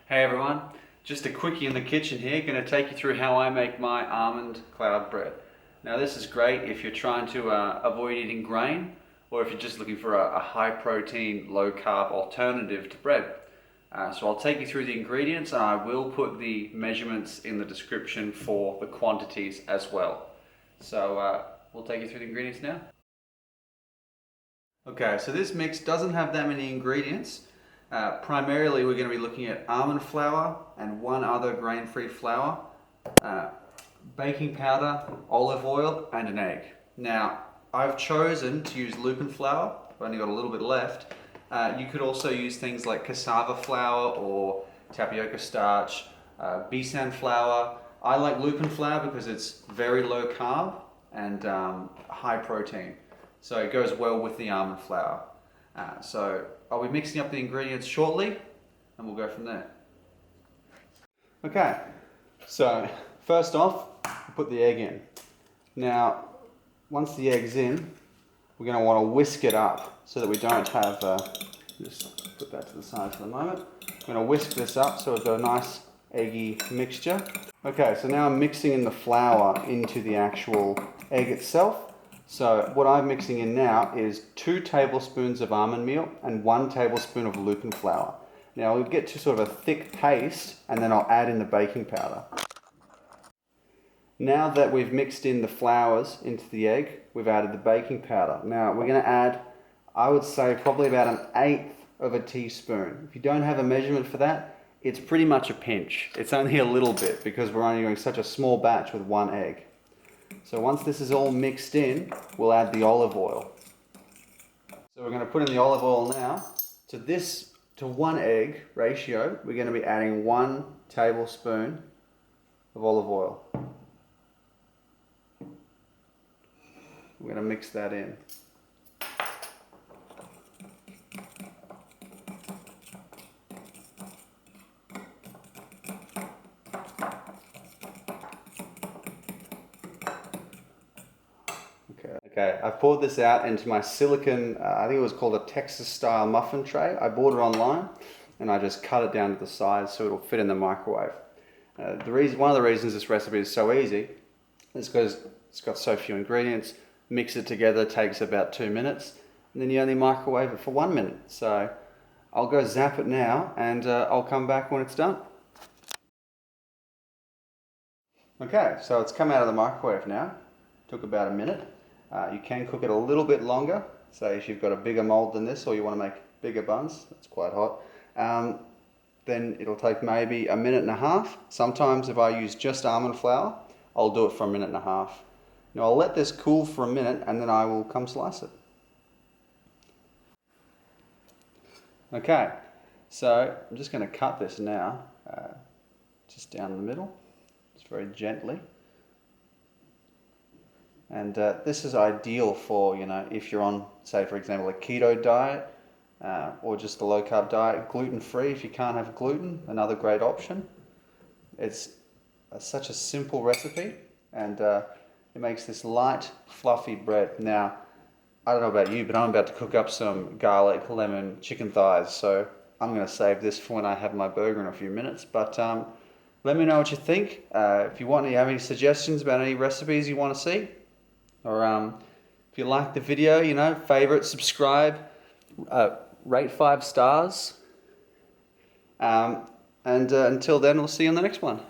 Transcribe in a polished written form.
Hey everyone, just a quickie in the kitchen here, going to take you through how I make my almond cloud bread. Now this is great if you're trying to avoid eating grain, or if you're just looking for a high protein, low carb alternative to bread. So I'll take you through the ingredients, and I will put the measurements in the description for the quantities as well. So we'll take you through the ingredients now. Okay, so this mix doesn't have that many ingredients. Primarily we're going to be looking at almond flour and one other grain-free flour, baking powder, olive oil and an egg. Now I've chosen to use lupin flour. I've only got a little bit left. You could also use things like cassava flour or tapioca starch, Bussin flour. I like lupin flour because it's very low carb and high protein, so it goes well with the almond flour. So I'll be mixing up the ingredients shortly and we'll go from there. Okay, so first off, put the egg in. Now, once the egg's in, we're going to want to whisk it up so that we don't have, just put that to the side for the moment. I'm going to whisk this up so we've got a nice eggy mixture. Okay, so now I'm mixing in the flour into the actual egg itself. So what I'm mixing in now is 2 tablespoons of almond meal and 1 tablespoon of lupin flour. Now we'll get to sort of a thick paste and then I'll add in the baking powder. Now that we've mixed in the flours into the egg, we've added the baking powder. Now we're going to add, I would say, probably about 1/8 of a teaspoon. If you don't have a measurement for that, it's pretty much a pinch. It's only a little bit because we're only doing such a small batch with 1 egg. So once this is all mixed in, we'll add the olive oil. So we're going to put in the olive oil now. To 1 egg ratio, we're going to be adding 1 tablespoon of olive oil. We're going to mix that in. Okay, I've poured this out into my silicone, I think it was called a Texas style muffin tray. I bought it online and I just cut it down to the size so it'll fit in the microwave. One of the reasons this recipe is so easy is because it's got so few ingredients. Mix it together takes about 2 minutes and then you only microwave it for 1 minute. So I'll go zap it now and I'll come back when it's done. Okay, so it's come out of the microwave now. Took about 1 minute. You can cook it a little bit longer, say if you've got a bigger mold than this or you want to make bigger buns, it's quite hot, then it'll take maybe 1.5 minutes. Sometimes if I use just almond flour, I'll do it for 1.5 minutes. Now I'll let this cool for 1 minute and then I will come slice it. Okay, so I'm just going to cut this now, just down the middle, just very gently. And this is ideal for, if you're on, say for example, a keto diet or just a low carb diet, gluten-free if you can't have gluten, another great option. It's such a simple recipe and it makes this light, fluffy bread. Now, I don't know about you, but I'm about to cook up some garlic, lemon, chicken thighs, so I'm going to save this for when I have my burger in a few minutes. But let me know what you think. If you have any suggestions about any recipes you want to see, or if you like the video, favorite, subscribe, rate 5 stars. And until then, we'll see you on the next one.